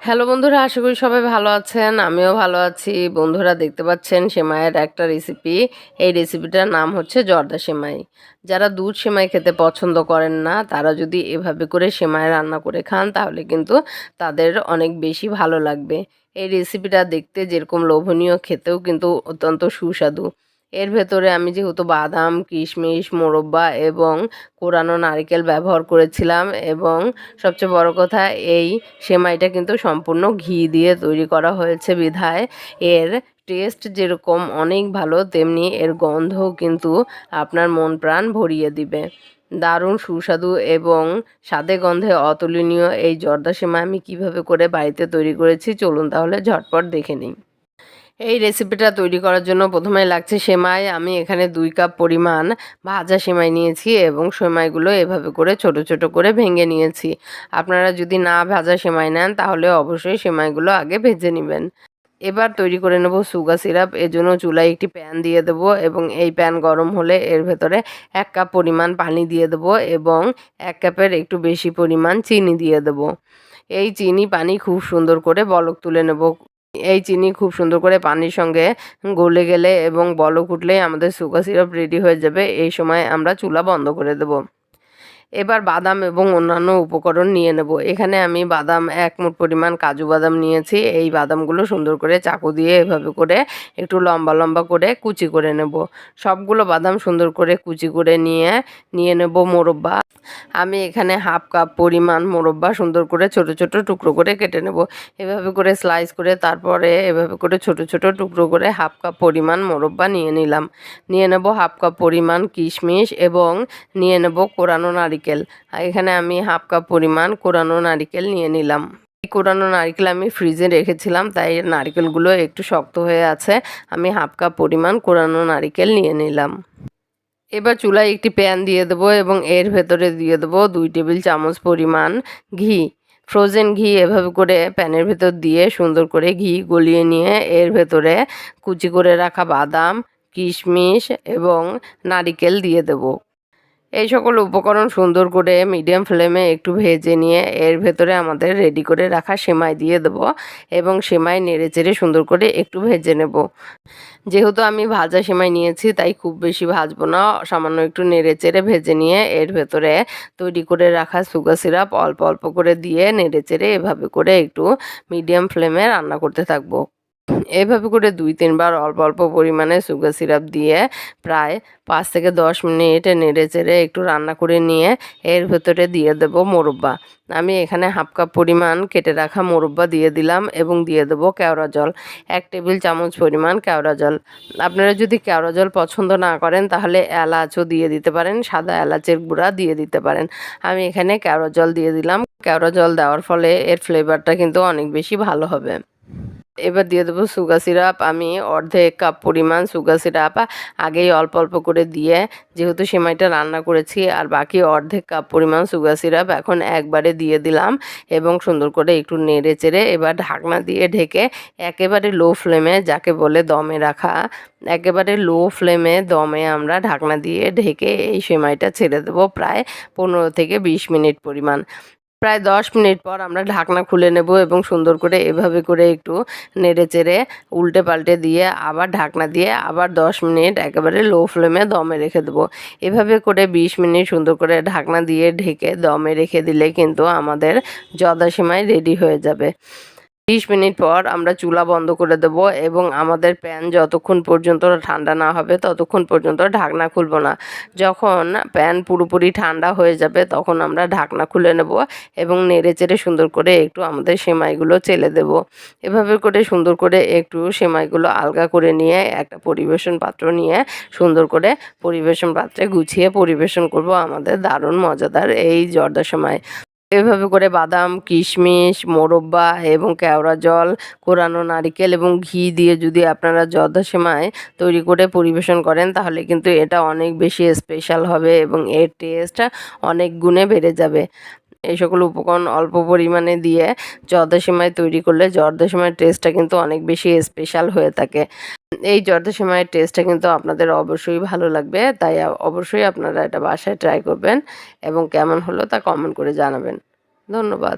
Hello বন্ধুরা, আশা করি সবাই ভালো আছেন। আমিও ভালো আছি। বন্ধুরা দেখতে পাচ্ছেন সেমাইয়ের একটা রেসিপি। এই রেসিপিটার নাম হচ্ছে জর্দা সেমাই। যারা দুধ সেমাই খেতে পছন্দ করেন না, তারা যদি এভাবে করে সেমাই রান্না করে খান তাহলে কিন্তু তাদের অনেক বেশি ভালো লাগবে। এই রেসিপিটা দেখতে যেরকম লোভনীয়, খেতেও কিন্তু অত্যন্ত সুস্বাদু। এর ভেতরে আমি যেহেতু বাদাম, কিশমিশ, মোরব্বা এবং কোরানো নারকেল ব্যবহার করেছিলাম, এবং সবচেয়ে বড় কথা, এই সেমাইটা কিন্তু সম্পূর্ণ ঘি দিয়ে তৈরি করা হয়েছে বিধায় এর টেস্ট যেরকম অনেক ভালো, তেমনি এর গন্ধও কিন্তু আপনার মন প্রাণ ভরিয়ে দিবে। দারুণ সুস্বাদু এবং স্বাদে গন্ধে অতুলনীয় এই জর্দা সেমাই আমি কিভাবে করে বাড়িতে তৈরি করেছি, চলুন তাহলে ঝটপট দেখে নিই। এই রেসিপিটা তৈরি করার জন্য প্রথমে লাগছে সেমাই। আমি এখানে 2 কাপ পরিমাণ ভাজা সেমাই নিয়েছি এবং সেমাইগুলো এভাবে করে ছোট ছোট করে ভেঙে নিয়েছি। আপনারা যদি না ভাজা সেমাই নেন তাহলে অবশ্যই সেমাইগুলো আগে ভেজে নেবেন। এবার তৈরি করে নেব সুগার সিরাপ। এজন্য চুলায় একটি প্যান দিয়ে দেব এবং এই প্যান গরম হলে এর ভেতরে 1 কাপ পরিমাণ পানি দিয়ে দেব এবং 1 কাপের একটু বেশি পরিমাণ চিনি দিয়ে দেব। এই চিনি পানি খুব সুন্দর করে বলক তুলে নেব। এই চিনি খুব সুন্দর করে পানির সঙ্গে গলে গেলে এবং বলক উঠলেই আমাদের সুগার সিরাপ রেডি হয়ে যাবে। এই সময় আমরা চুলা বন্ধ করে দেব। এবার বাদাম এবং অন্যান্য উপকরণ নিয়ে নেব। এখানে আমি বাদাম 1 মুঠ পরিমাণ কাজু বাদাম নিয়েছি। এই বাদামগুলো সুন্দর করে চাকু দিয়ে এভাবে করে একটু লম্বা লম্বা করে কুচি করে নেব। সবগুলো বাদাম সুন্দর করে কুচি করে নিয়ে নেব মোরব্বা। আমি এখানে 1/2 কাপ পরিমাণ মোরব্বা সুন্দর করে ছোট ছোট টুকরো করে কেটে নেব। এভাবে করে স্লাইস করে তারপরে এভাবে করে ছোট ছোট টুকরো করে 1/2 কাপ পরিমাণ মোরব্বা নিয়ে নিলাম। নিয়ে নেব 1/2 কাপ পরিমাণ কিশমিশ এবং নিয়ে নেব কোরানো নারিকেল। এখানে আমি 1/2 কাপ পরিমাণ কোরানো নারিকেল নিয়ে নিলাম। এই কোরানো নারকেল আমি ফ্রিজে রেখেছিলাম, তাই নারকেলগুলো একটু শক্ত হয়ে আছে। আমি 1/2 কাপ পরিমাণ কোরানো নারিকেল নিয়ে নিলাম। এবার চুলায় একটি প্যান দিয়ে দেবো এবং এর ভেতরে দিয়ে দেবো 2 টেবিল চামচ পরিমাণ ঘি। ফ্রোজেন ঘি এভাবে করে প্যানের ভেতর দিয়ে সুন্দর করে ঘি গলিয়ে নিয়ে এর ভেতরে কুচি করে রাখা বাদাম, কিশমিশ এবং নারিকেল দিয়ে দেবো। এই সকল উপকরণ সুন্দর করে মিডিয়াম ফ্লেমে একটু ভেজে নিয়ে এর ভেতরে আমাদের রেডি করে রাখা সেমাই দিয়ে দেব এবং সেমাই নেড়েচেড়ে সুন্দর করে একটু ভেজে নেব। যেহেতু আমি ভাজা সেমাই নিয়েছি তাই খুব বেশি ভাজবো না, সামান্য একটু নেড়েচেড়ে ভেজে নিয়ে এর ভেতরে তৈরি করে রাখা সুগার সিরাপ অল্প অল্প করে দিয়ে নেড়েচেড়ে এভাবে করে একটু মিডিয়াম ফ্লেমে রান্না করতে থাকবো। এভাবে করে 2-3 বার অল্প অল্প পরিমাণে সুগার সিরাপ দিয়ে প্রায় 5 থেকে 10 মিনিট নেড়েচেড়ে একটু রান্না করে নিয়ে এর ভেতরে দিয়ে দেব মোরব্বা। আমি এখানে 1/2 কাপ পরিমাণ কেটে রাখা মোরব্বা দিয়ে দিলাম এবং দিয়ে দেব কেওড়া জল, 1 টেবিল চামচ পরিমাণ কেওড়া জল। আপনারা যদি কেওড়া জল পছন্দ না করেন তাহলে এলাচও দিয়ে দিতে পারেন, সাদা এলাচের গুঁড়া দিয়ে দিতে পারেন। আমি এখানে কেওড়া জল দিয়ে দিলাম। কেওড়া জল দেওয়ার ফলে এর ফ্লেভারটা কিন্তু অনেক বেশি ভালো হবে। এবার দিয়ে দেবো সুগার সিরাপ। আমি অর্ধেক কাপ পরিমাণ সুগার সিরাপ আগেই অল্প অল্প করে দিয়ে যেহেতু সেমাইটা রান্না করেছি, আর বাকি অর্ধেক কাপ পরিমাণ সুগার সিরাপ এখন একবারে দিয়ে দিলাম এবং সুন্দর করে একটু নেড়ে চেড়ে এবার ঢাকনা দিয়ে ঢেকে একেবারে লো ফ্লেমে, যাকে বলে দমে রাখা, একেবারে লো ফ্লেমে দমে আমরা ঢাকনা দিয়ে ঢেকে এই সেমাইটা ছেড়ে দেবো প্রায় 15 থেকে 20 মিনিট পরিমাণ। প্রায় 10 মিনিট পর আমরা ঢাকনা খুলে নেব এবং সুন্দর করে এভাবে করে একটু নেড়েচেড়ে উল্টে পাল্টে দিয়ে আবার ঢাকনা দিয়ে আবার 10 মিনিট একেবারে লো ফ্লেমে দমে রেখে দেবো। এভাবে করে 20 মিনিট সুন্দর করে ঢাকনা দিয়ে ঢেকে দমে রেখে দিলে কিন্তু আমাদের জর্দা সেমাই রেডি হয়ে যাবে। 20 মিনিট পর আমরা চুলা বন্ধ করে দেব এবং আমাদের প্যান যতক্ষণ পর্যন্ত ঠান্ডা না হবে ততক্ষণ পর্যন্ত ঢাকনা খুলব না। যখন প্যান পুরোপুরি ঠান্ডা হয়ে যাবে তখন আমরা ঢাকনা খুলে নেব এবং নেড়েচেড়ে সুন্দর করে একটু আমাদের সেমাইগুলো চেলে দেব। এভাবে করে সুন্দর করে একটু সেমাইগুলো আলগা করে নিয়ে একটা পরিবেশন পাত্র নিয়ে সুন্দর করে পরিবেশন পাত্রে গুছিয়ে পরিবেশন করব আমাদের দারুণ মজাদার এই জর্দা সেমাই। এভাবে করে বাদাম, কিশমিশ, মোরব্বা এবং কেওড়া জল, কোরানো নারিকেল এবং ঘি দিয়ে যদি আপনারা জর্দা সেমাই তৈরি করে পরিবেশন করেন তাহলে কিন্তু এটা অনেক বেশি স্পেশাল হবে এবং এর টেস্ট অনেক গুণে বেড়ে যাবে। এই সকল উপকরণ অল্প পরিমাণে দিয়ে জর্দা সেমাই তৈরি করলে জর্দা সেমাইয়ের টেস্টটা কিন্তু অনেক বেশি স্পেশাল হয়ে থাকে। এই জর্দা সেমাইয়ের টেস্টটা কিন্তু আপনাদের অবশ্যই ভালো লাগবে, তাই অবশ্যই আপনারা এটা বাসায় ট্রাই করবেন এবং কেমন হলো তা কমেন্ট করে জানাবেন। ধন্যবাদ।